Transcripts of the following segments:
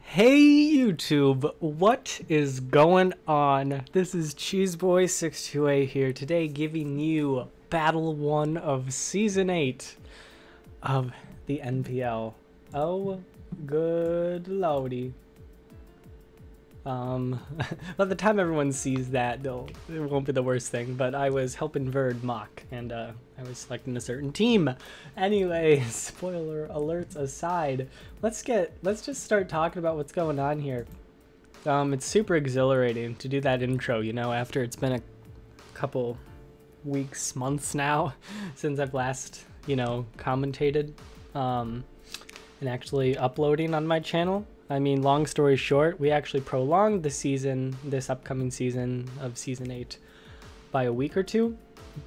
Hey YouTube, what is going on? This is Cheeseboy628 here today, giving you Battle 1 of Season 8 of the NPL. Oh, good lordy. By the time everyone sees that, it won't be the worst thing, but I was helping Verd mock, and I was selecting a certain team. Anyway, spoiler alerts aside, let's just start talking about what's going on here. It's super exhilarating to do that intro, you know, after it's been a couple weeks, months now, since I've last, you know, commentated, and actually uploading on my channel. I mean, long story short, we actually prolonged the season, this upcoming season of Season 8, by a week or two,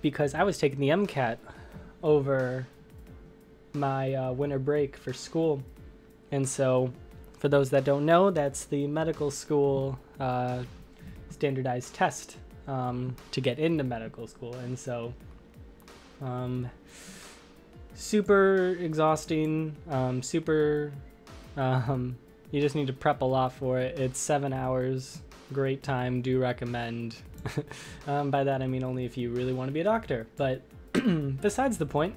because I was taking the MCAT over my winter break for school. And so, for those that don't know, that's the medical school standardized test to get into medical school. And so, super exhausting, you just need to prep a lot for it. It's 7 hours, great time, do recommend. By that I mean only if you really want to be a doctor. But besides the point,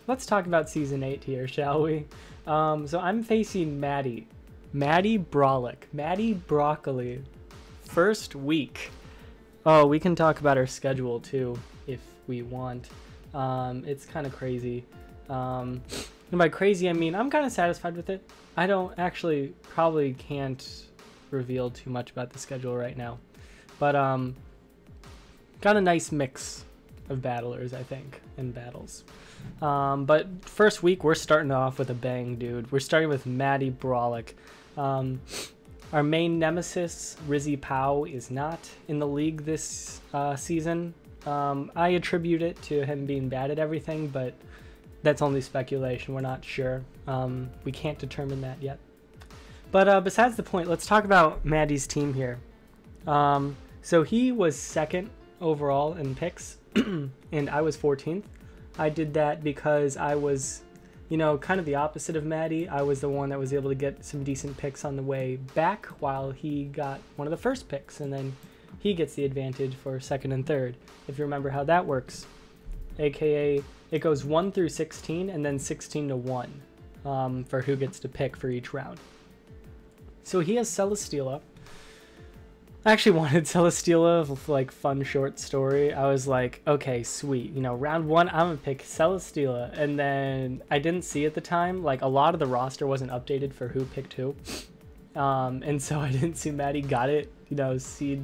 let's talk about Season 8 here, shall we? So I'm facing Maddie Broccoli. First week. Oh, we can talk about our schedule too, if we want. It's kind of crazy. And by crazy, I mean I'm kind of satisfied with it. I don't actually probably can't reveal too much about the schedule right now, but got a nice mix of battlers, I think, in battles. But first week we're starting off with a bang, dude. We're starting with Maddie Brolic. Our main nemesis, Rizzy Pow, is not in the league this season. I attribute it to him being bad at everything, but that's only speculation. We're not sure. We can't determine that yet. But besides the point, let's talk about Maddie's team here. So he was second overall in picks, and I was 14th. I did that because I was, you know, kind of the opposite of Maddie. I was the one that was able to get some decent picks on the way back, while he got one of the first picks, and then he gets the advantage for second and third, if you remember how that works. AKA, it goes 1 through 16 and then 16 to 1 for who gets to pick for each round. So he has Celesteela. I actually wanted Celesteela, like, fun short story. I was like, okay, sweet. You know, round 1, I'm going to pick Celesteela. And then I didn't see at the time, like, a lot of the roster wasn't updated for who picked who. And so I didn't see Maddie got it, you know, seed,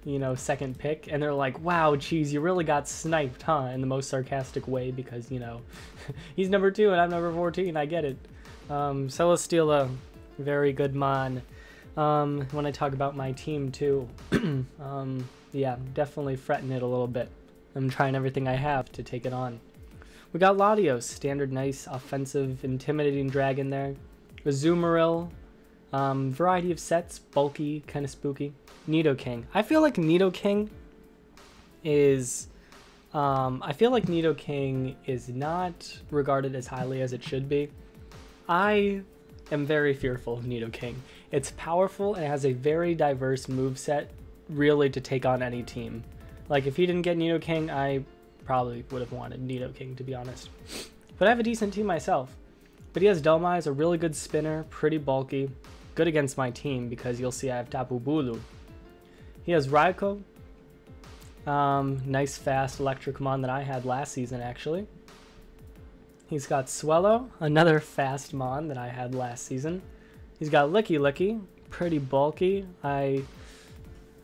you know, second pick, and they're like, wow, Cheese, you really got sniped, huh, in the most sarcastic way, because, you know, he's number 2 and I'm number 14, I get it. Celesteela, very good mon. When I talk about my team too, yeah, definitely fretting it a little bit. I'm trying everything I have to take it on. We got Latios, standard nice offensive intimidating dragon there. Azumarill, variety of sets, bulky, kind of spooky. Nidoking. I feel like Nidoking is not regarded as highly as it should be. I am very fearful of Nidoking. It's powerful and it has a very diverse moveset, really, to take on any team. Like, if he didn't get Nidoking, I probably would have wanted Nidoking, to be honest. But I have a decent team myself. But he has Dhelmise, a really good spinner, pretty bulky, good against my team because you'll see I have Tapu Bulu. He has Raikou, nice fast electric mon that I had last season, actually. He's got Swellow, another fast mon that I had last season. He's got Licky, pretty bulky. I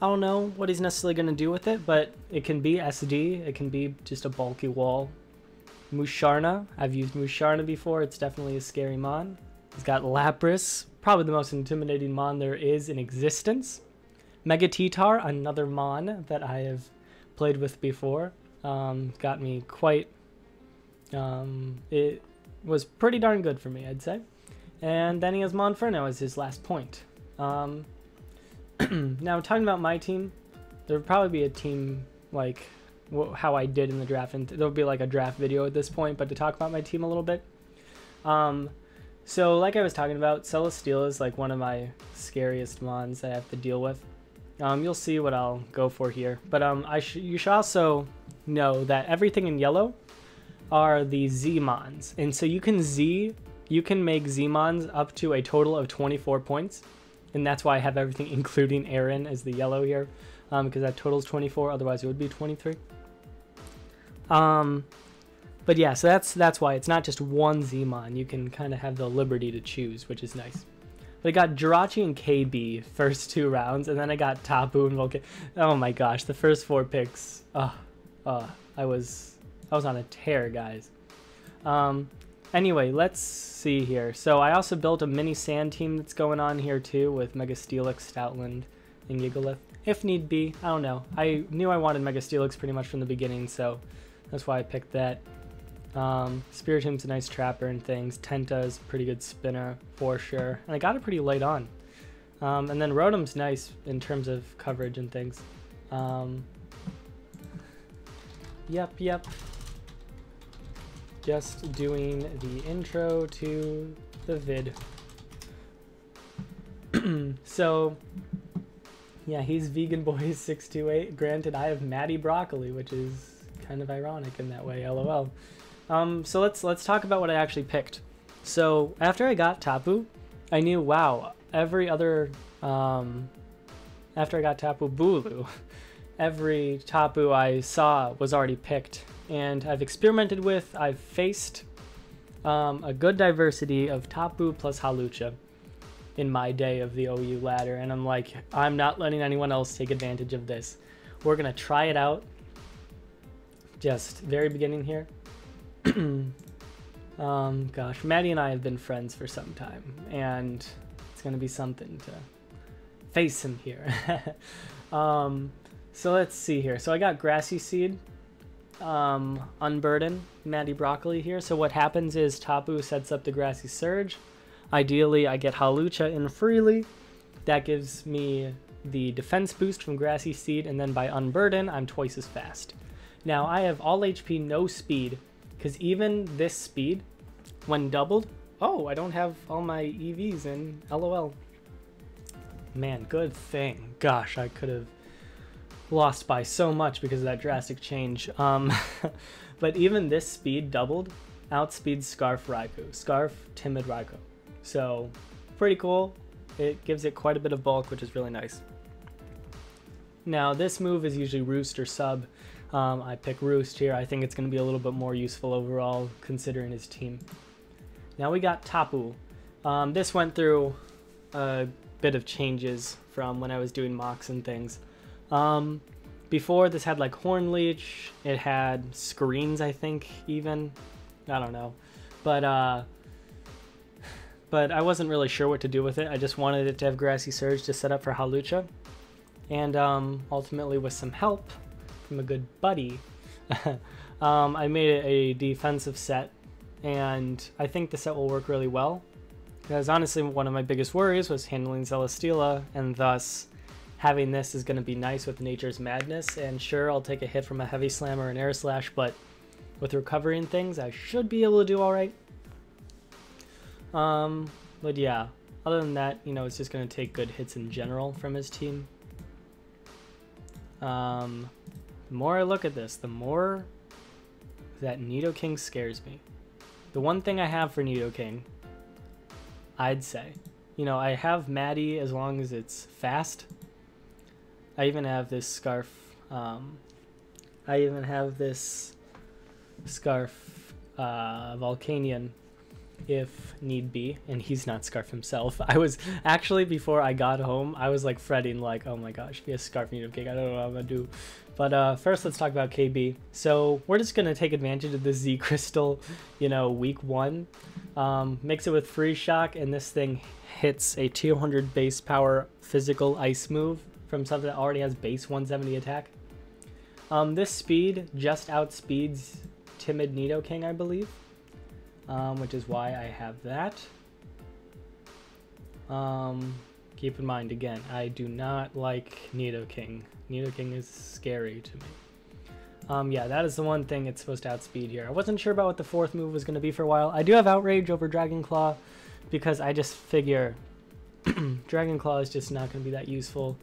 don't know what he's necessarily going to do with it, but it can be SD, it can be just a bulky wall. Musharna, I've used Musharna before, it's definitely a scary mon. He's got Lapras, probably the most intimidating mon there is in existence. Megatitar, another mon that I have played with before, got me quite, it was pretty darn good for me, I'd say. And then he has Monferno as his last point. Now, talking about my team, there would probably be a team, like, how I did in the draft, and there'll be like a draft video at this point, but to talk about my team a little bit. So like I was talking about, Celesteela is like one of my scariest mons that I have to deal with. You'll see what I'll go for here. But you should also know that everything in yellow are the Z-mons. And so you can make Z-mons up to a total of 24 points. And that's why I have everything including Aaron as the yellow here. Because that totals 24, otherwise it would be 23. But yeah, so that's why it's not just one Z-mon. You can kind of have the liberty to choose, which is nice. But I got Jirachi and KB first 2 rounds, and then I got Tapu and Volcanion. Oh my gosh, the first 4 picks. I was on a tear, guys. Anyway, let's see here. So I also built a mini sand team that's going on here too with Mega Steelix, Stoutland, and Gigalith. If need be, I don't know. I knew I wanted Mega Steelix pretty much from the beginning, so that's why I picked that. Spiritom's a nice trapper and things. Tenta's a pretty good spinner for sure. And I got it pretty late on. And then Rotom's nice in terms of coverage and things. Yep. Just doing the intro to the vid. So, yeah, he's Vegan Boys 628. Granted, I have Maddie Broccoli, which is kind of ironic in that way, lol. So let's talk about what I actually picked. So after I got Tapu, I knew, wow, after I got Tapu Bulu, every Tapu I saw was already picked. And I've experimented with, I've faced a good diversity of Tapu plus Hawlucha in my day of the OU ladder. And I'm like, I'm not letting anyone else take advantage of this. We're going to try it out. Just very beginning here. Gosh, Maddie and I have been friends for some time, and it's gonna be something to face him here. So let's see here. So I got Grassy Seed, Unburden, Maddie Broccoli here. So what happens is Tapu sets up the Grassy Surge. Ideally, I get Hawlucha in freely. That gives me the defense boost from Grassy Seed, and then by Unburden, I'm twice as fast. Now, I have all HP, no speed, because even this speed, when doubled... Oh, I don't have all my EVs in. LOL. Man, good thing. Gosh, I could have lost by so much because of that drastic change. But even this speed doubled outspeeds Scarf Raikou. Scarf, Timid Raikou. So, pretty cool. It gives it quite a bit of bulk, which is really nice. Now, this move is usually Roost or Sub. I pick Roost here. I think it's going to be a little bit more useful overall, considering his team. Now we got Tapu. This went through a bit of changes from when I was doing mocks and things. Before, this had like Horn Leech. It had screens, I think, even. I don't know. But I wasn't really sure what to do with it. I just wanted it to have Grassy Surge to set up for Hawlucha. And ultimately, with some help from a good buddy, I made it a defensive set, and I think the set will work really well, because honestly one of my biggest worries was handling Celesteela, and thus having this is going to be nice with Nature's Madness. And sure, I'll take a hit from a Heavy Slam or an Air Slash, but with recovery and things, I should be able to do alright. But yeah, other than that, you know, it's just going to take good hits in general from his team. The more I look at this, the more that Nidoking scares me. The one thing I have for Nidoking, I'd say, you know, I have Maddie as long as it's fast. I even have this Scarf, Volcanion, if need be, and he's not Scarf himself. I was actually, before I got home, I was like fretting, like, oh my gosh, be a Scarf Nidoking, I don't know what I'm gonna do. But first, let's talk about KB. So we're just gonna take advantage of the Z Crystal, you know, week 1. Mix it with Freeze Shock, and this thing hits a 200 base power physical ice move from something that already has base 170 attack. This speed just outspeeds Timid Nidoking, I believe. Which is why I have that. Keep in mind, again, I do not like Nidoking. Nidoking is scary to me. Yeah, that is the one thing it's supposed to outspeed here. I wasn't sure about what the 4th move was going to be for a while. I do have Outrage over Dragon Claw, because I just figure Dragon Claw is just not going to be that useful.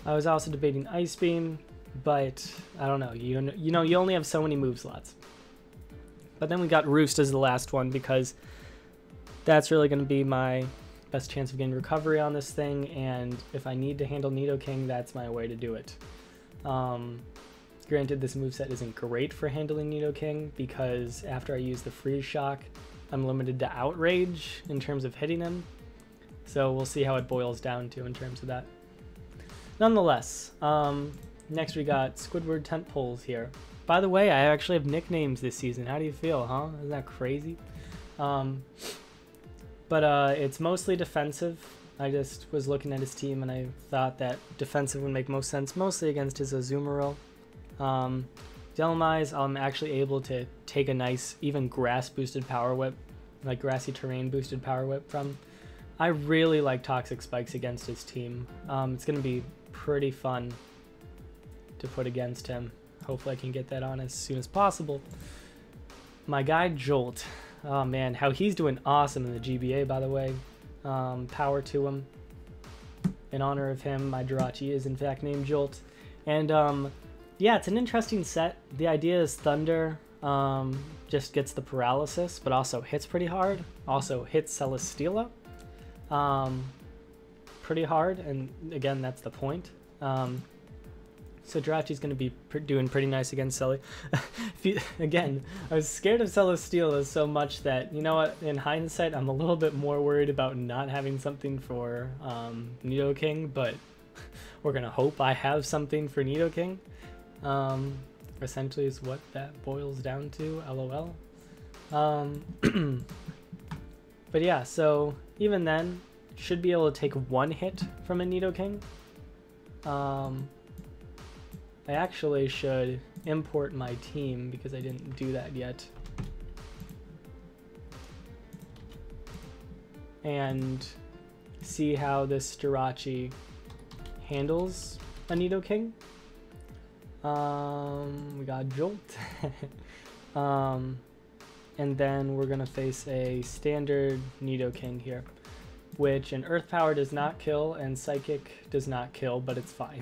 I was also debating Ice Beam, but I don't know. You know, you only have so many move slots. But then we got Roost as the last one because that's really going to be my best chance of getting recovery on this thing, and if I need to handle Nidoking, that's my way to do it. Granted, this moveset isn't great for handling Nidoking because after I use the Freeze Shock, I'm limited to Outrage in terms of hitting him. So we'll see how it boils down to in terms of that. Nonetheless, next we got Squidward Tentpoles here. By the way, I actually have nicknames this season. How do you feel, huh? Isn't that crazy? But it's mostly defensive. I just was looking at his team and I thought that defensive would make most sense, mostly against his Azumarill. Dhelmise, I'm actually able to take a nice, even grass-boosted Power Whip, like grassy terrain boosted Power Whip from. I really like Toxic Spikes against his team. It's going to be pretty fun to put against him. Hopefully I can get that on as soon as possible. My guy Jolt. Oh man, how he's doing awesome in the GBA, by the way. Power to him. In honor of him, my Jirachi is in fact named Jolt. And yeah, it's an interesting set. The idea is Thunder just gets the paralysis, but also hits pretty hard. Also hits Celesteela pretty hard, and again, that's the point. So Jirachi's going to be doing pretty nice against Celi. Again, I was scared of Celesteela so much that, you know what, in hindsight, I'm a little bit more worried about not having something for Nidoking, but we're going to hope I have something for Nidoking. Essentially is what that boils down to, LOL. But yeah, so even then, should be able to take one hit from a Nidoking. I actually should import my team because I didn't do that yet. And see how this Jirachi handles a Nidoking. We got Jolt. And then we're gonna face a standard Nidoking here, which an Earth Power does not kill and Psychic does not kill, but it's fine.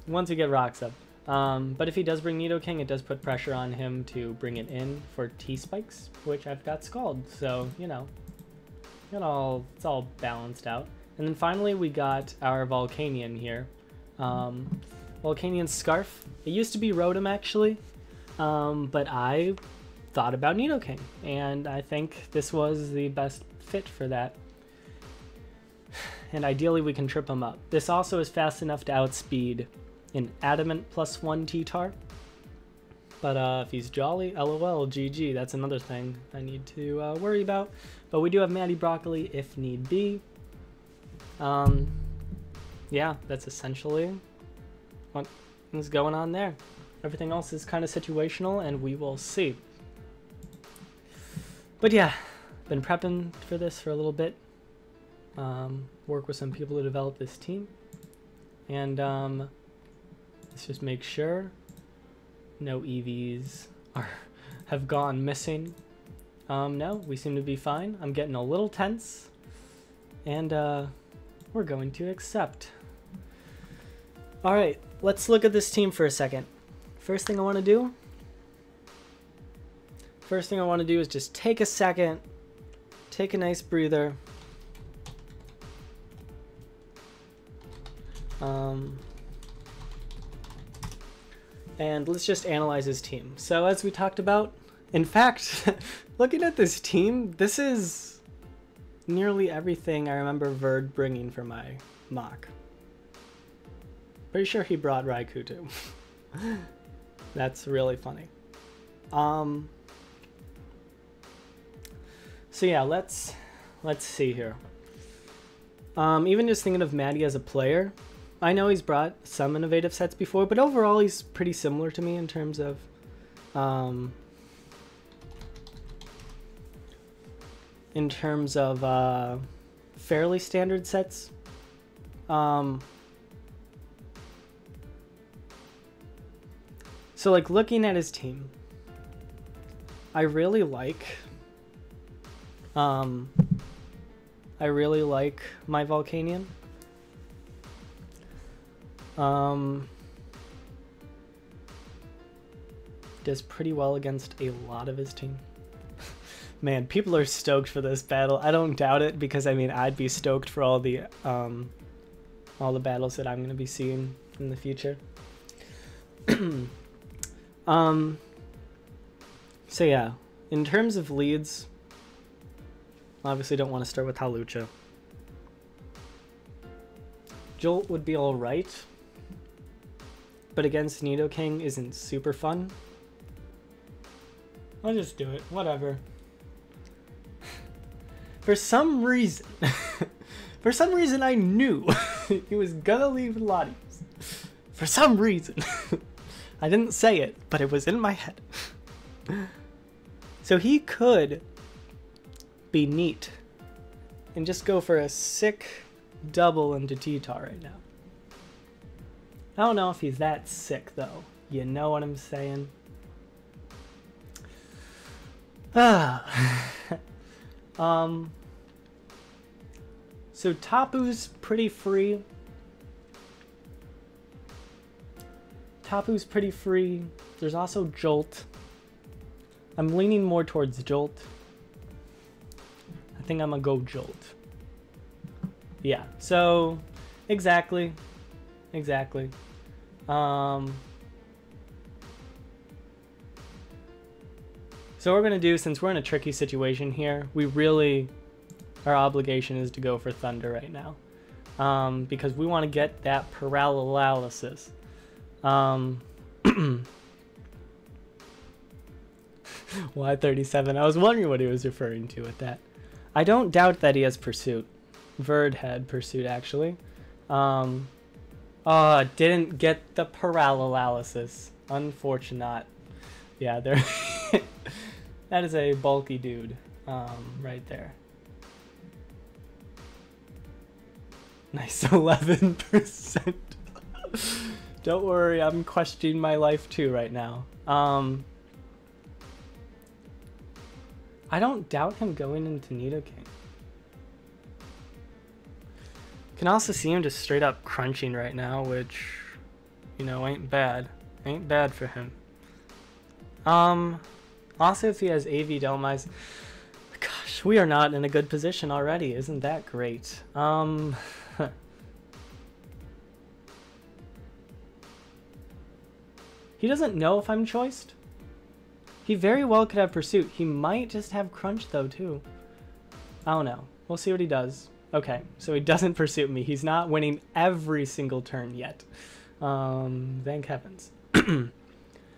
Once we get Rocks up. But if he does bring Nidoking, it does put pressure on him to bring it in for T-Spikes, which I've got Scald, so, you know, it's all balanced out. And then finally we got our Volcanion here. Volcanion Scarf. It used to be Rotom, actually, but I thought about Nidoking, and I think this was the best fit for that. And ideally we can trip him up. This also is fast enough to outspeed an Adamant +1 T-Tar. But if he's Jolly, LOL, GG, that's another thing I need to worry about. But we do have Matty Broccoli if need be. Yeah, that's essentially what is going on there. Everything else is kind of situational, and we will see. But yeah, been prepping for this for a little bit. Work with some people to develop this team. And let's just make sure no EVs have gone missing. No, we seem to be fine. I'm getting a little tense. And we're going to accept. Alright, let's look at this team for a second. First thing I want to do is just take a second, take a nice breather. And let's just analyze his team. So as we talked about, in fact, looking at this team, this is nearly everything I remember Verd bringing for my mock. Pretty sure he brought Raikou too. That's really funny. So yeah, let's see here. Even just thinking of Matty as a player, I know he's brought some innovative sets before, but overall he's pretty similar to me in terms of fairly standard sets. So like looking at his team, I really like I really like my Volcanion. Does pretty well against a lot of his team. Man, people are stoked for this battle. I don't doubt it, because I mean, I'd be stoked for all the battles that I'm gonna be seeing in the future. So yeah, in terms of leads, obviously don't want to start with Hawlucha. Jolt would be alright, but against Nidoking isn't super fun. I'll just do it, whatever. For some reason, I knew he was gonna leave Latios. For some reason. I didn't say it, but it was in my head. So he could be neat and just go for a sick double into T-Tar right now. I don't know if he's that sick though. You know what I'm saying? So Tapu's pretty free. Tapu's pretty free. There's also Jolt. I'm leaning more towards Jolt. I think I'm gonna go Jolt. Yeah, so exactly. So what we're gonna do, since we're in a tricky situation here, our obligation is to go for Thunder right now, because we want to get that paralysis. Y37. I was wondering what he was referring to with that. I don't doubt that he has Pursuit. Verd had Pursuit actually. Didn't get the paralysis. Unfortunate. Yeah, there. That is a bulky dude, right there. Nice 11%. Don't worry, I'm questioning my life too right now. I don't doubt him going into Nidoking. Can also see him just straight up crunching right now, which, you know, ain't bad. Ain't bad for him. Also, if he has AV Dhelmise, gosh, we are not in a good position already. Isn't that great? He doesn't know if I'm choiced. He very well could have Pursuit. He might just have Crunch though too. I don't know. We'll see what he does. Okay, so he doesn't Pursuit me. He's not winning every single turn yet. Thank heavens.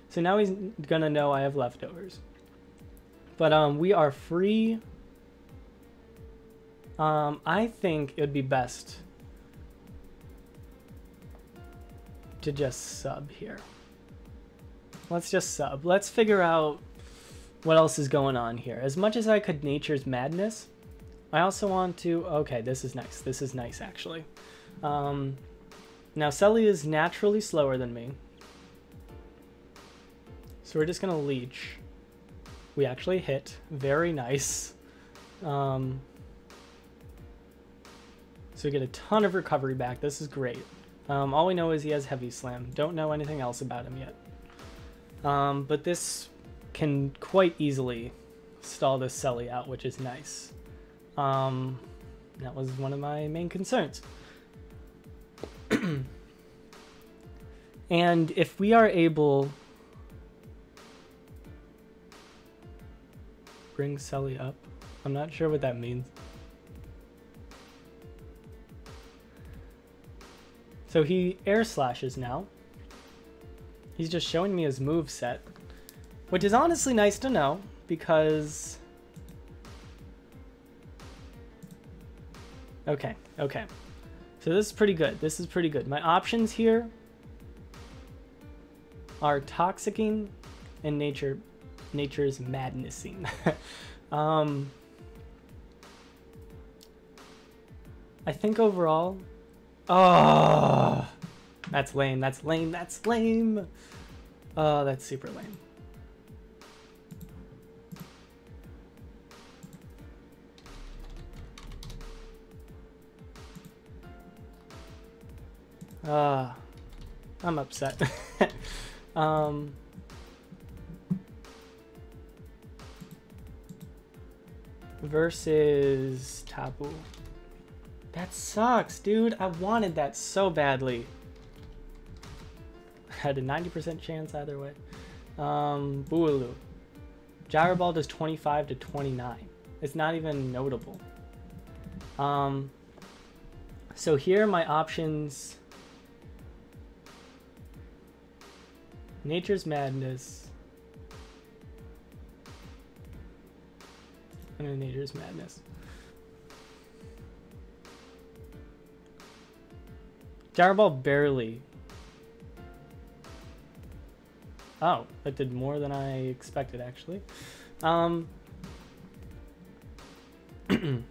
So now he's gonna know I have leftovers. But we are free. I think it would be best to just sub here. Let's just sub. Let's figure out what else is going on here. As much as I could Nature's Madness, I also want to... Okay, this is nice. This is nice, actually. Now, Selly is naturally slower than me. So we're just going to Leech. We actually hit. Very nice. So we get a ton of recovery back. This is great. All we know is he has Heavy Slam. Don't know anything else about him yet. But this can quite easily stall this Selly out, which is nice. That was one of my main concerns. And if we are able... Bring Selly up. I'm not sure what that means. So he Air Slashes now. He's just showing me his move set, which is honestly nice to know because... Okay. So this is pretty good. This is pretty good. My options here are Toxicking and Nature's Madnessing. I think overall... Oh, that's lame. That's lame. That's lame. Oh, that's super lame. I'm upset. Versus Tapu. That sucks, dude. I wanted that so badly. Had a 90% chance either way. Booaloo. Gyro Ball does 25 to 29. It's not even notable. So here are my options. Nature's Madness. And Nature's Madness. Gyro Ball barely. Oh, that did more than I expected, actually. It's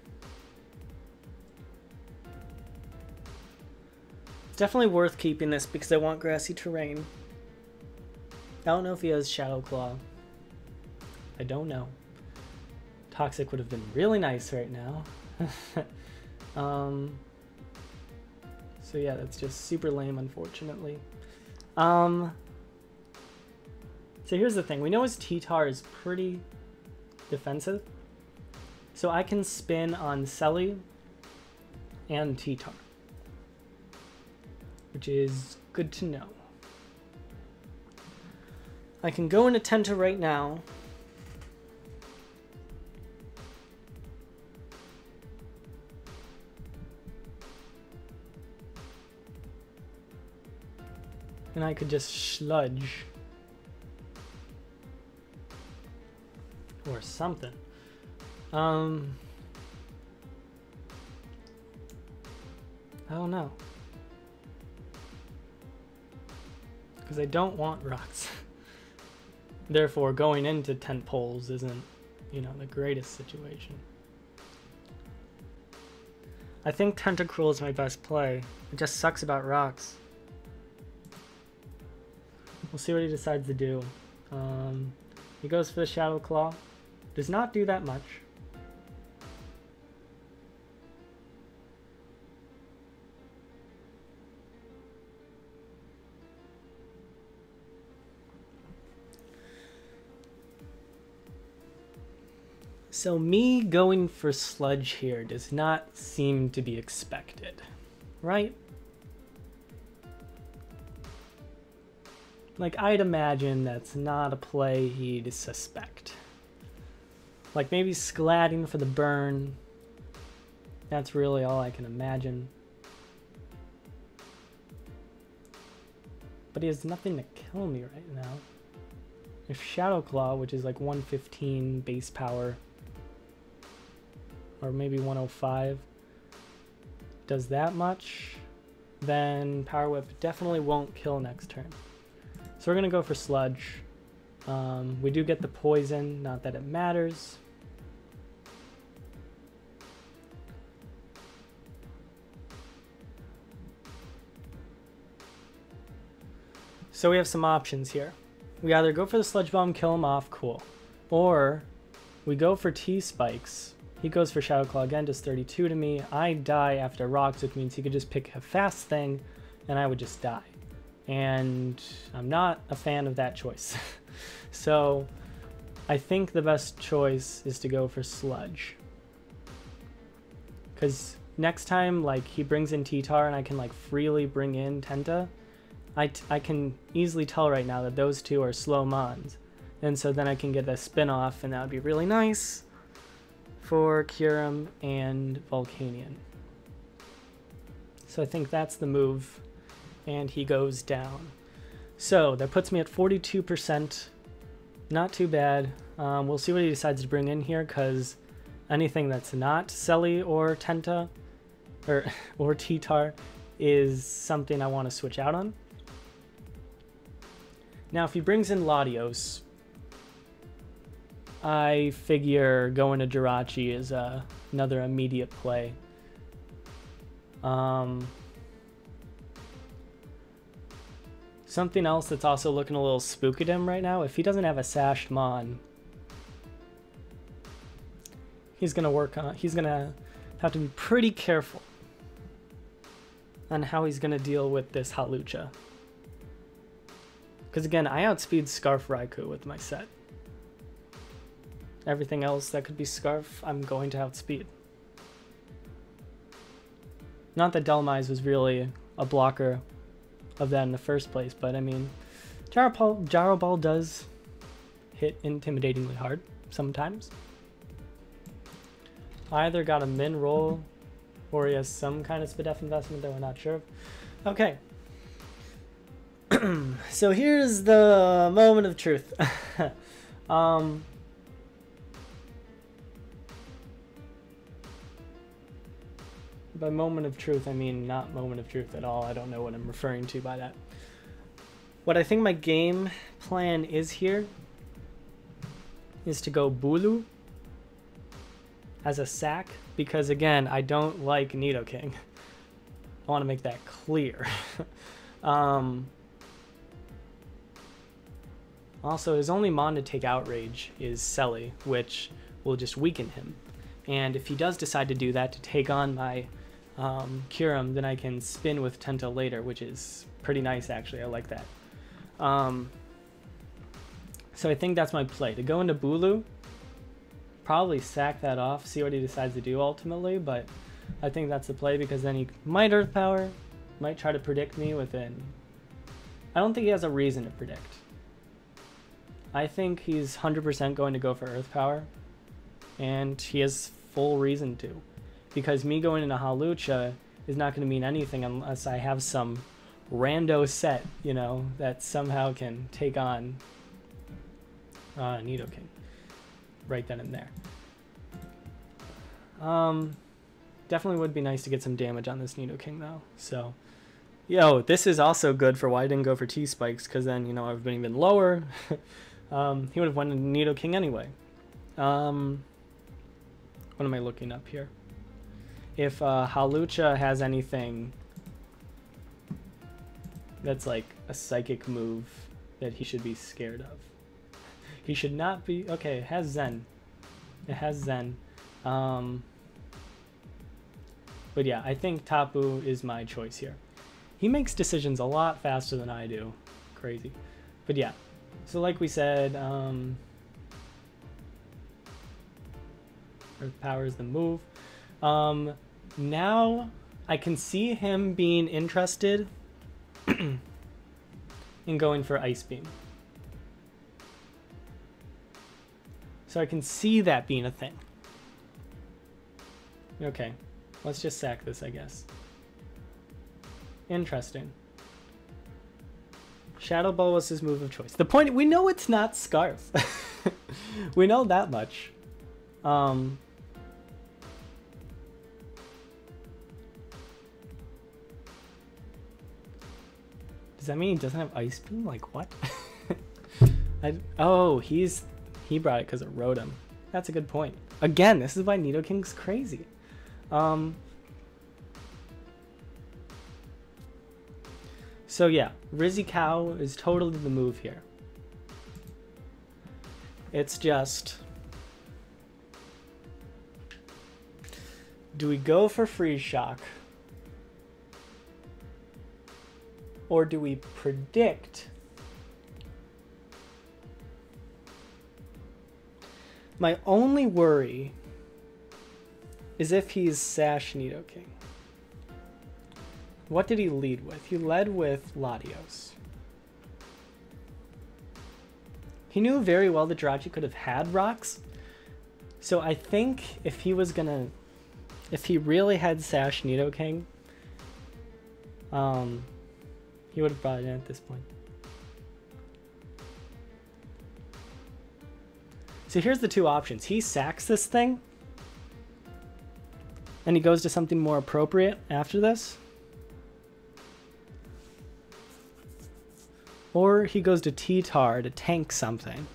definitely worth keeping this because I want grassy terrain. I don't know if he has Shadow Claw. I don't know. Toxic would have been really nice right now. So yeah, that's just super lame, unfortunately. So here's the thing. We know his T-Tar is pretty defensive. So I can spin on Selly and T-Tar, which is good to know. I can go into Tenta right now. And I could just sludge. Or something. I don't know. Because I don't want rocks. Therefore, going into tent poles isn't, you know, the greatest situation. I think Tentacruel is my best play. It just sucks about rocks. We'll see what he decides to do. He goes for the Shadow Claw. Does not do that much. So me going for Sludge here does not seem to be expected, right? Like, I'd imagine that's not a play he'd suspect. Like, maybe Scladding for the burn. That's really all I can imagine. But he has nothing to kill me right now. If Shadow Claw, which is like 115 base power, or maybe 105, does that much, then Power Whip definitely won't kill next turn. So we're going to go for Sludge. We do get the poison, not that it matters. So we have some options here. We either go for the Sludge Bomb, kill him off, cool. Or we go for T-Spikes. He goes for Shadow Claw again, does 32 to me. I die after rocks, which means he could just pick a fast thing, and I would just die. And I'm not a fan of that choice. So I think the best choice is to go for Sludge. Because next time, like, he brings in T-Tar and I can, like, freely bring in Tenta, I can easily tell right now that those two are slow mons. And so then I can get a spin-off, and that would be really nice for Kyurem and Volcanion. So I think that's the move. And he goes down. So that puts me at 42%. Not too bad. We'll see what he decides to bring in here, because anything that's not Selly or Tenta or T-Tar is something I want to switch out on. Now if he brings in Latios, I figure going to Jirachi is another immediate play. Something else that's also looking a little spookadem right now, if he doesn't have a Sashed Mon, he's gonna have to be pretty careful. on how he's going to deal with this Hawlucha. Because again, I outspeed Scarf Raikou with my set. Everything else that could be Scarf, I'm going to outspeed. Not that Dhelmise was really a blocker of that in the first place, but I mean, Gyro Ball does hit intimidatingly hard sometimes. Either got a min roll or he has some kind of Spadef investment that we're not sure of. Okay. So here's the moment of truth. By moment of truth, I mean not moment of truth at all. I don't know what I'm referring to by that. What I think my game plan is here is to go Bulu as a sack, because again, I don't like Nidoking. I want to make that clear. Also, his only mon to take Outrage is Selly, which will just weaken him. And if he does decide to do that to take on my Kyurem, then I can spin with Tenta later, which is pretty nice actually. I like that. So I think that's my play. To go into Bulu, probably sack that off, see what he decides to do ultimately, but I think that's the play because then he might Earth Power, might try to predict me within... I don't think he has a reason to predict. I think he's 100% going to go for Earth Power, and he has full reason to. Because me going into Hawlucha is not going to mean anything unless I have some rando set, you know, that somehow can take on Nidoking right then and there. Definitely would be nice to get some damage on this Nidoking though. So, yo, this is also good for why I didn't go for T-Spikes, because then, you know, I've been even lower. He would have won a Nidoking anyway. What am I looking up here? If Hawlucha has anything that's like a psychic move that he should be scared of. He should not be... Okay, it has Zen. It has Zen. But yeah, I think Tapu is my choice here. He makes decisions a lot faster than I do. Crazy. But yeah. So like we said, Earth Power is the move. Now I can see him being interested in going for Ice Beam. So I can see that being a thing. Okay, let's just sack this, I guess. Interesting. Shadow Ball was his move of choice. The point, we know it's not Scarf. We know that much. Does that mean he doesn't have Ice Beam? Like, what? Oh, he brought it because it Rotom. That's a good point. Again, this is why Nidoking's crazy. So yeah, Rizzy Cow is totally the move here. It's just... do we go for Freeze Shock? Or do we predict? My only worry is if he's Sash Nidoking. What did he lead with? He led with Latios. He knew very well that Jirachi could have had rocks. So I think if he was gonna... if he really had Sash Nidoking, he would have brought it in at this point. So here's the two options. He sacks this thing, and he goes to something more appropriate after this. Or he goes to T-Tar to tank something.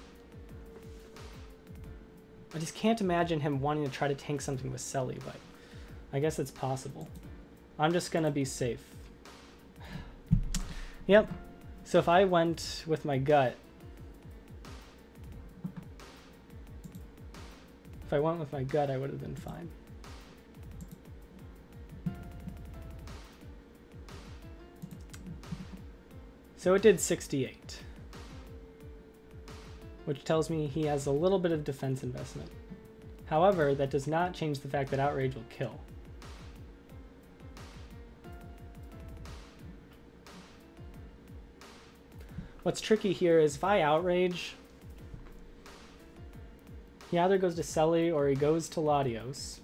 I just can't imagine him wanting to try to tank something with Selly, but I guess it's possible. I'm just gonna be safe. Yep. So if I went with my gut, I would have been fine. So it did 68. Which tells me he has a little bit of defense investment. However, that does not change the fact that Outrage will kill. What's tricky here is if I Outrage, he either goes to Selly or he goes to Latios.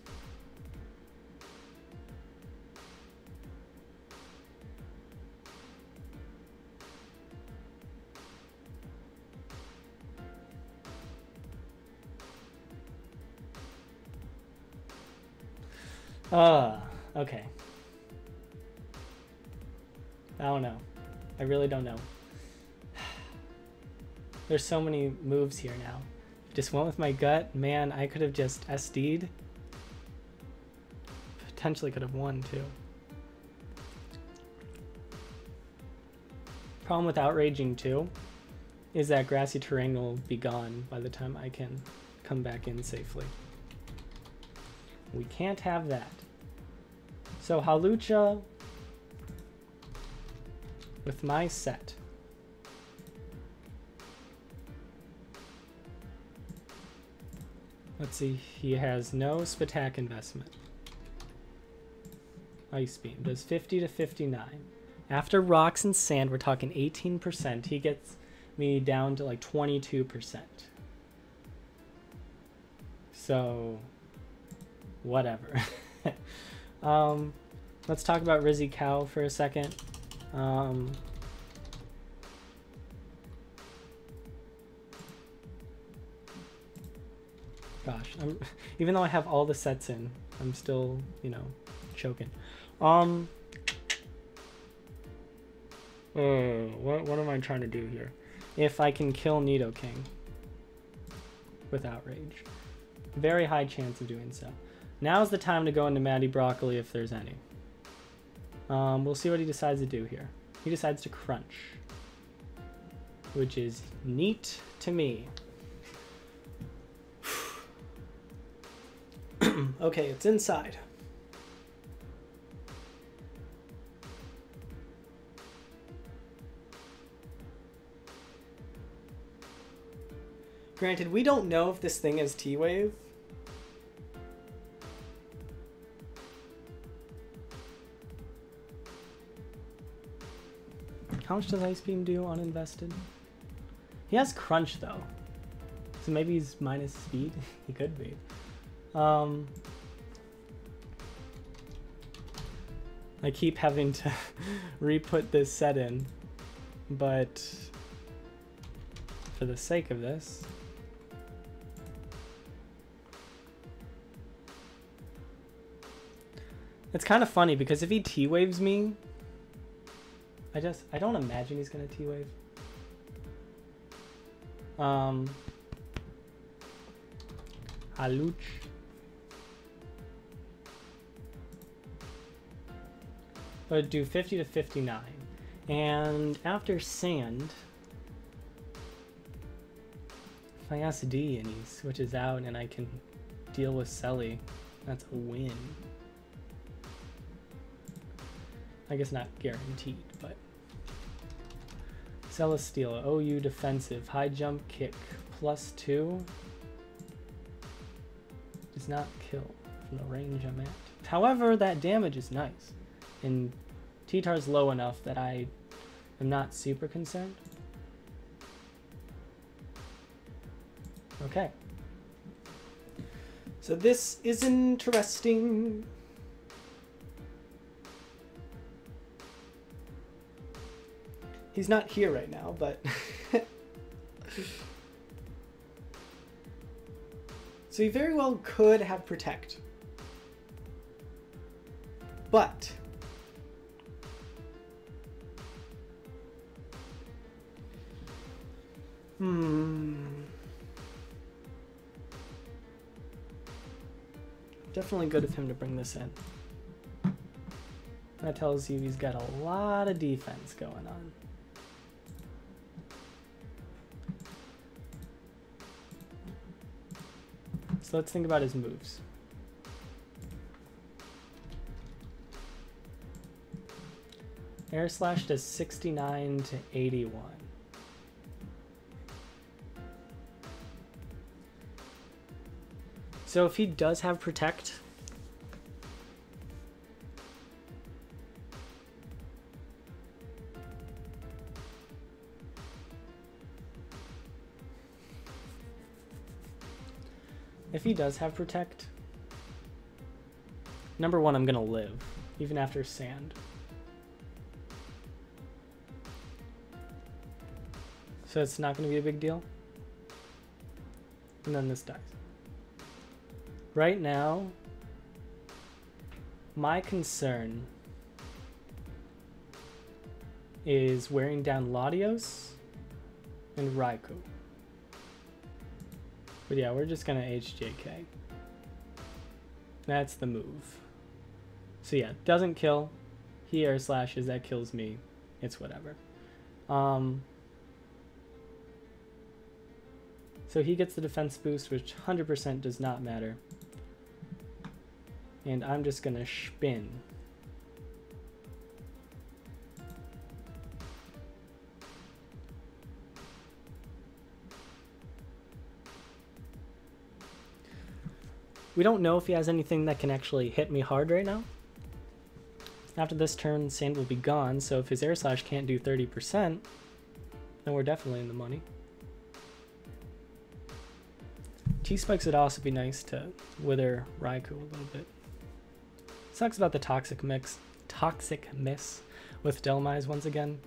Okay. I don't know. I really don't know. There's so many moves here now. Just went with my gut. Man, I could have just SD'd. Potentially could have won too. Problem with outraging too is that grassy terrain will be gone by the time I can come back in safely. We can't have that. So Hawlucha with my set. Let's see, he has no Spatak investment. Ice Beam does 50 to 59. After rocks and sand, we're talking 18%. He gets me down to like 22%. So, whatever. Let's talk about Rizzy Cow for a second. Gosh, even though I have all the sets in, I'm still, you know, choking. What am I trying to do here? If I can kill Nidoking with Outrage. Very high chance of doing so. Now's the time to go into Matty Broccoli if there's any. We'll see what he decides to do here. He decides to crunch, which is neat to me. Okay, it's inside. Granted, we don't know if this thing is T-Wave. How much does Ice Beam do uninvested? He has Crunch though. So maybe he's minus speed. He could be. I keep having to re-put this set in, but for the sake of this, it's kind of funny because if he T-Waves me, I don't imagine he's gonna T-Wave. Hawlucha. But do 50 to 59. And after Sand, if I ask D and he switches out and I can deal with Selly, that's a win. I guess not guaranteed, but Celesteela, OU defensive, high jump kick, +2. Does not kill from the range I'm at. However, that damage is nice. And T-Tar's low enough that I am not super concerned. Okay. So this is interesting. He's not here right now, but so he very well could have Protect. But definitely good of him to bring this in. That tells you he's got a lot of defense going on. So let's think about his moves. Air Slash does 69 to 81. So if he does have Protect, number one, I'm gonna live, even after Sand. So it's not gonna be a big deal. And then this dies. Right now, my concern is wearing down Latios and Raikou. But yeah, we're just gonna HJK. That's the move. So yeah, doesn't kill. He Air Slashes, that kills me. It's whatever. So he gets the defense boost, which 100% does not matter. And I'm just gonna spin. We don't know if he has anything that can actually hit me hard right now. After this turn, Sand will be gone, so if his Air Slash can't do 30%, then we're definitely in the money. T-Spikes would also be nice to wither Raikou a little bit. Sucks about the toxic miss with Delmise once again.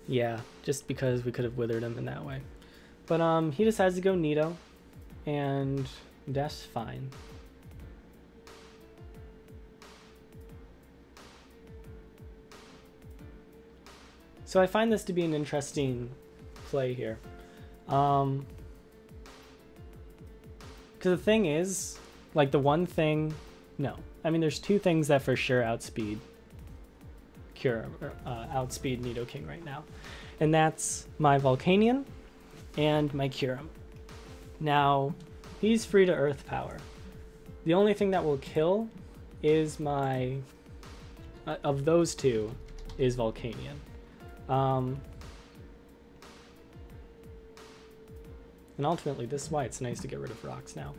Yeah, just because we could have withered him in that way. But he decides to go Nido, and that's fine. So I find this to be an interesting play here. Because the thing is, like the one thing, no. I mean, there's two things that for sure outspeed outspeed Nidoking right now. And that's my Volcanion and my Kyurem. Now, he's free to Earth Power. The only thing that will kill is my, of those two, is Volcanion. And ultimately, this is why it's nice to get rid of rocks now.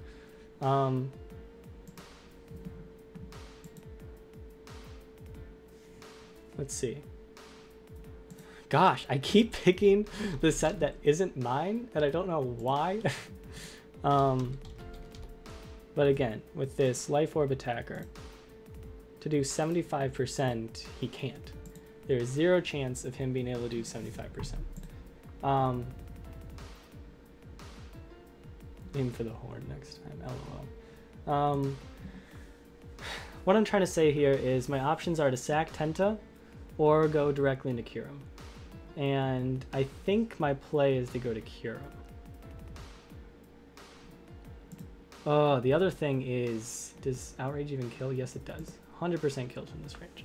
Let's see. Gosh, I keep picking the set that isn't mine, and I don't know why. But again, with this Life Orb attacker, to do 75%, he can't. There is zero chance of him being able to do 75%. Aim for the horn next time, LOL. What I'm trying to say here is my options are to sack Tenta or go directly into Kyurem. And I think my play is to go to Kyurem. Oh, the other thing is, does Outrage even kill? Yes, it does. 100% kills from this range.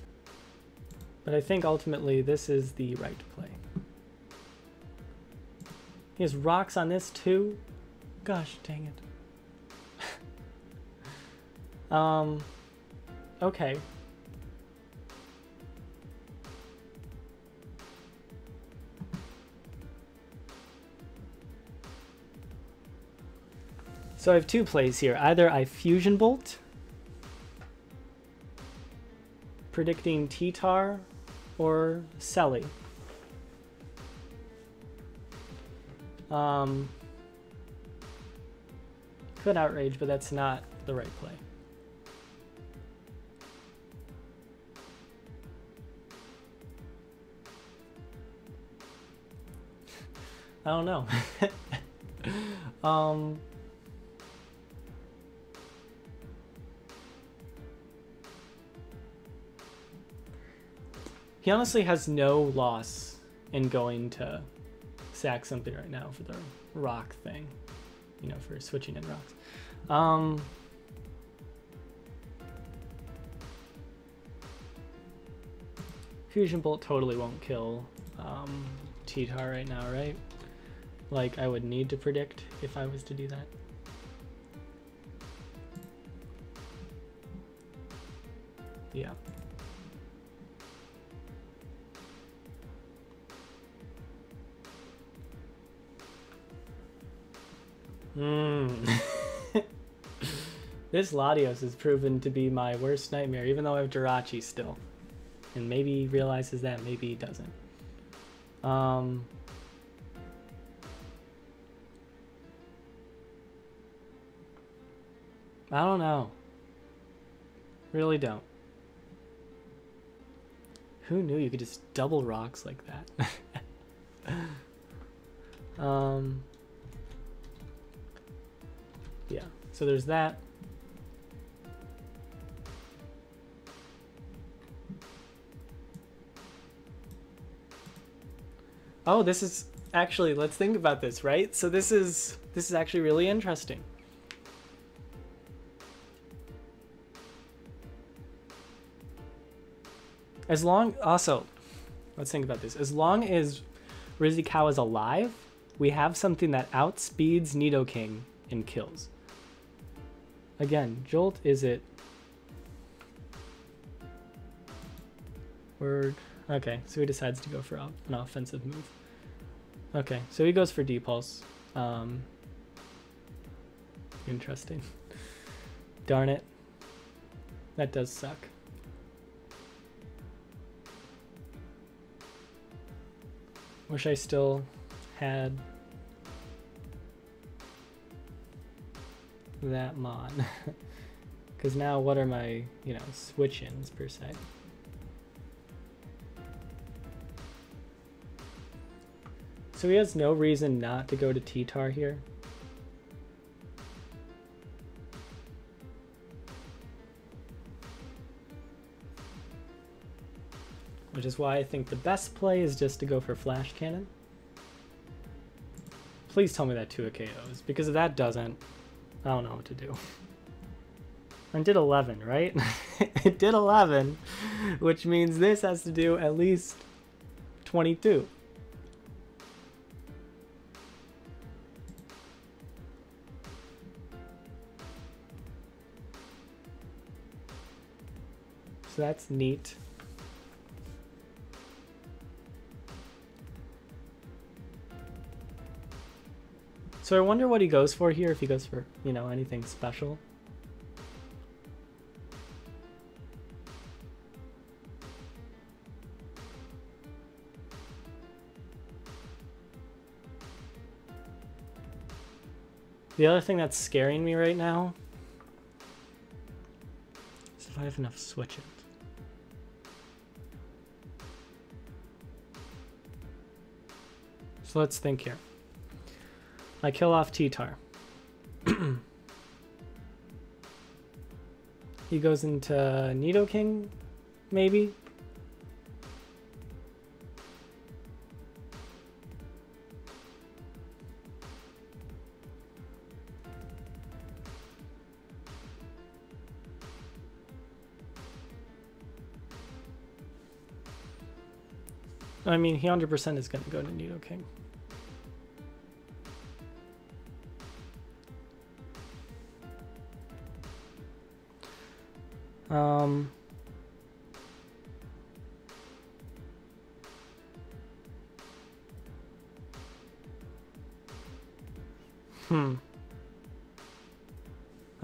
But I think ultimately this is the right play. He has rocks on this too. Gosh, dang it. Okay. So I have two plays here. Either I Fusion Bolt, predicting T-Tar, or Selly. Could Outrage, but that's not the right play. I don't know. He honestly has no loss in going to sack something right now for the rock thing. You know, for switching in rocks. Fusion Bolt totally won't kill T-Tar right now, right? Like, I would need to predict if I was to do that. Yeah. This Latios has proven to be my worst nightmare, even though I have Jirachi still. And maybe he realizes that, maybe he doesn't. I don't know. Really don't. Who knew you could just double rocks like that? Yeah, so there's that. Oh, this is actually, let's think about this, right? So this is actually really interesting. As long, also, let's think about this. As long as Rizikawa is alive, we have something that outspeeds Nidoking in kills. Again, Jolt, is it? Word. Okay, so he decides to go for an offensive move. Okay, so he goes for D-Pulse. Interesting. Darn it. That does suck. Wish I still had that mon. Because now what are my, you know, switch-ins per se? So he has no reason not to go to T-Tar here. Which is why I think the best play is just to go for Flash Cannon. Please tell me that 2 KOs, because if that doesn't, I don't know what to do. And it did 11, right? It did 11, which means this has to do at least 22. So that's neat. So I wonder what he goes for here, if he goes for, you know, anything special. The other thing that's scaring me right now is if I have enough switches. So let's think here. I kill off T-Tar. He goes into Nidoking, maybe? I mean, he 100% is going to go to Nidoking.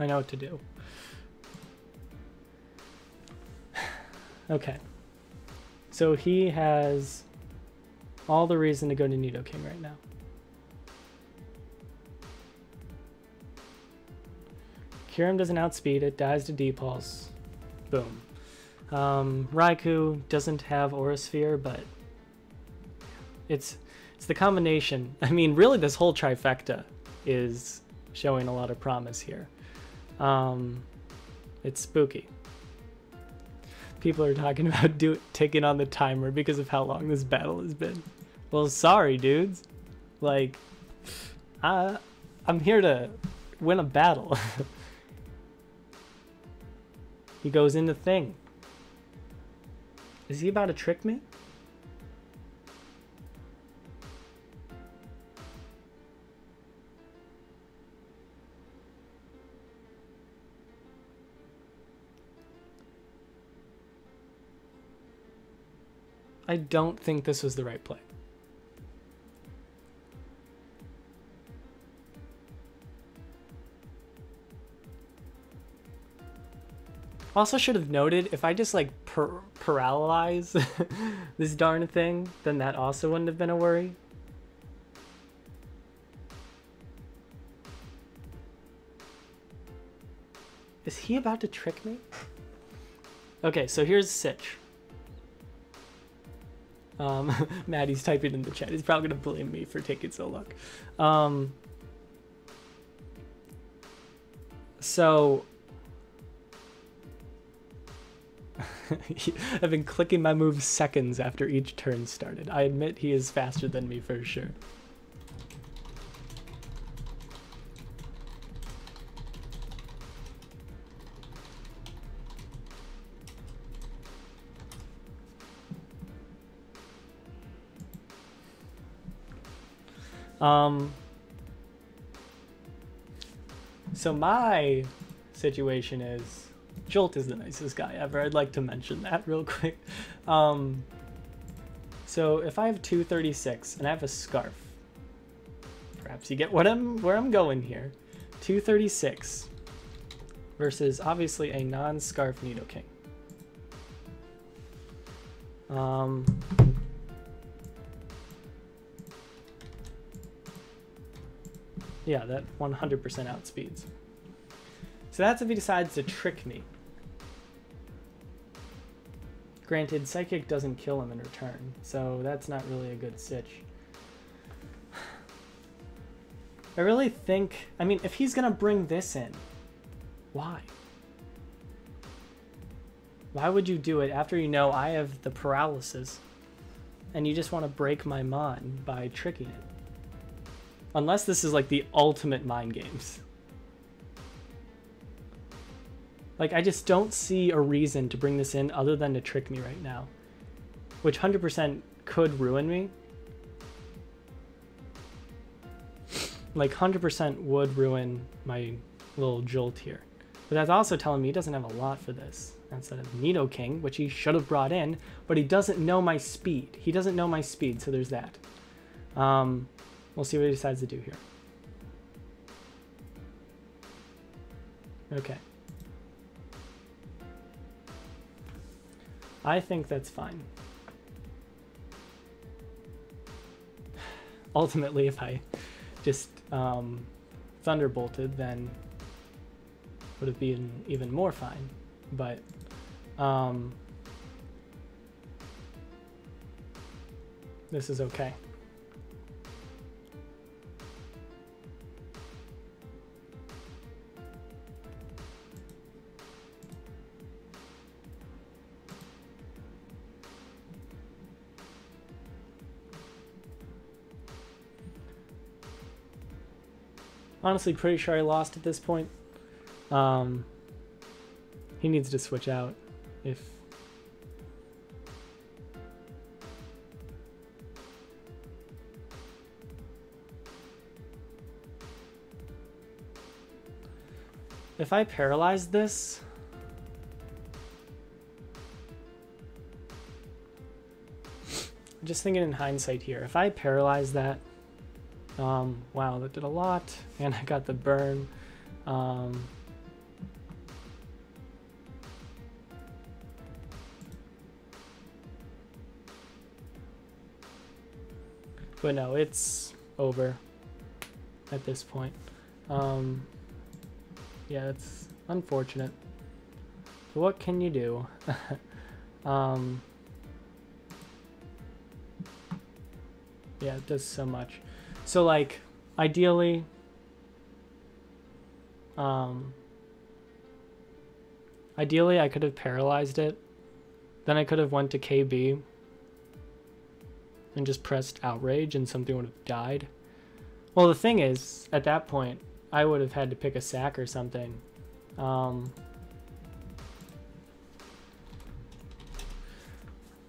I know what to do. Okay. So he has all the reason to go to Nidoking right now. Kyurem doesn't outspeed it, dies to D-Pulse. Boom. Raikou doesn't have Aura Sphere, but it's the combination. I mean, really this whole trifecta is showing a lot of promise here. It's spooky. People are talking about taking on the timer because of how long this battle has been. Well, sorry, dudes. Like, I'm here to win a battle. He goes into thing. Is he about to trick me? I don't think this was the right play. Also should have noted, if I just like paralyze this darn thing, then that also wouldn't have been a worry. Is he about to trick me? Okay, so here's Sitch. Maddie's typing in the chat. He's probably gonna blame me for taking so long. So I've been clicking my moves seconds after each turn started. I admit he is faster than me for sure. So my situation is, Jolt is the nicest guy ever. I'd like to mention that real quick. So if I have 236 and I have a Scarf, perhaps you get where I'm going here. 236 versus obviously a non-Scarf Nidoking. Yeah, that 100% outspeeds. So that's if he decides to trick me. Granted, Psychic doesn't kill him in return, so that's not really a good Sitch. I really think, I mean, if he's gonna bring this in, why? Why would you do it after you know I have the paralysis and you just want to break my Mon by tricking it? Unless this is like the ultimate mind games. Like, I just don't see a reason to bring this in other than to trick me right now. Which 100% could ruin me. Like, 100% would ruin my little Jolt here. But that's also telling me he doesn't have a lot for this. Instead of Nidoking, which he should have brought in, but he doesn't know my speed. He doesn't know my speed, so there's that. We'll see what he decides to do here. Okay. I think that's fine. Ultimately, if I just Thunderbolted, then would have been even more fine. But this is okay. Honestly, pretty sure I lost at this point. He needs to switch out if... If I paralyze this... I'm just thinking in hindsight here. If I paralyze that... wow, that did a lot, and I got the burn. But no, it's over at this point. Yeah, it's unfortunate. So what can you do? Yeah, it does so much. So like, ideally, ideally I could have paralyzed it. Then I could have went to KB and just pressed Outrage and something would have died. Well, the thing is, at that point, I would have had to pick a sack or something.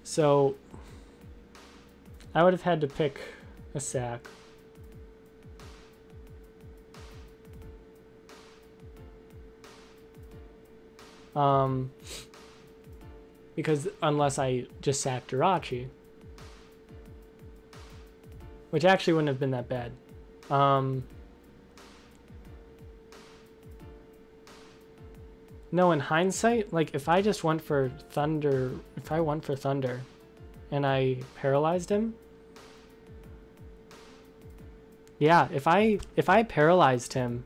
So I would have had to pick a sack. Because unless I just sacked Jirachi, which actually wouldn't have been that bad. No, in hindsight, like if I just went for Thunder, if I went for Thunder and I paralyzed him, yeah, if I paralyzed him,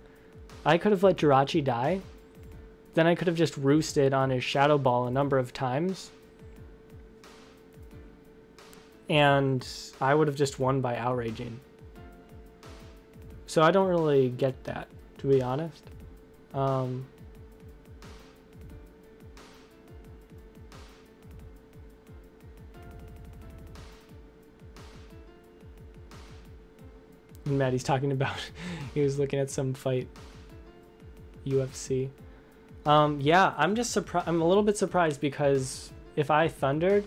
I could have let Jirachi die. Then I could have just roosted on his Shadow Ball a number of times. And I would have just won by outraging. So I don't really get that, to be honest. And Maddie's talking about, he was looking at some fight, UFC. Yeah, I'm just surprised. I'm a little bit surprised because if I thundered,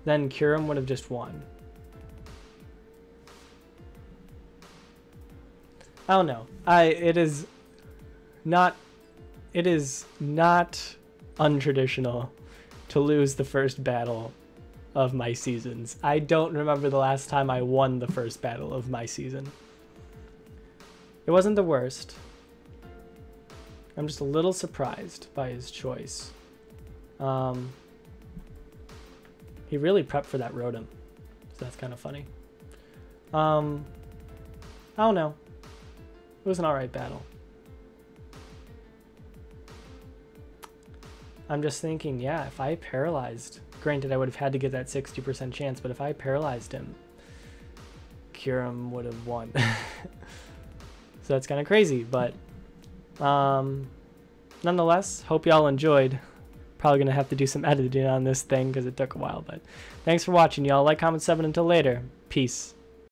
then Kyurem would have just won. I don't know. It is not untraditional to lose the first battle of my seasons. I don't remember the last time I won the first battle of my season. It wasn't the worst. I'm just a little surprised by his choice. He really prepped for that Rotom, so that's kind of funny. I don't know. It was an alright battle. I'm just thinking, yeah, if I paralyzed, granted I would have had to get that 60% chance, but if I paralyzed him, Kyurem would have won. So that's kind of crazy, but nonetheless, hope y'all enjoyed. Probably gonna have to do some editing on this thing because it took a while, but thanks for watching, y'all. Like, comment, sub, and until later, peace.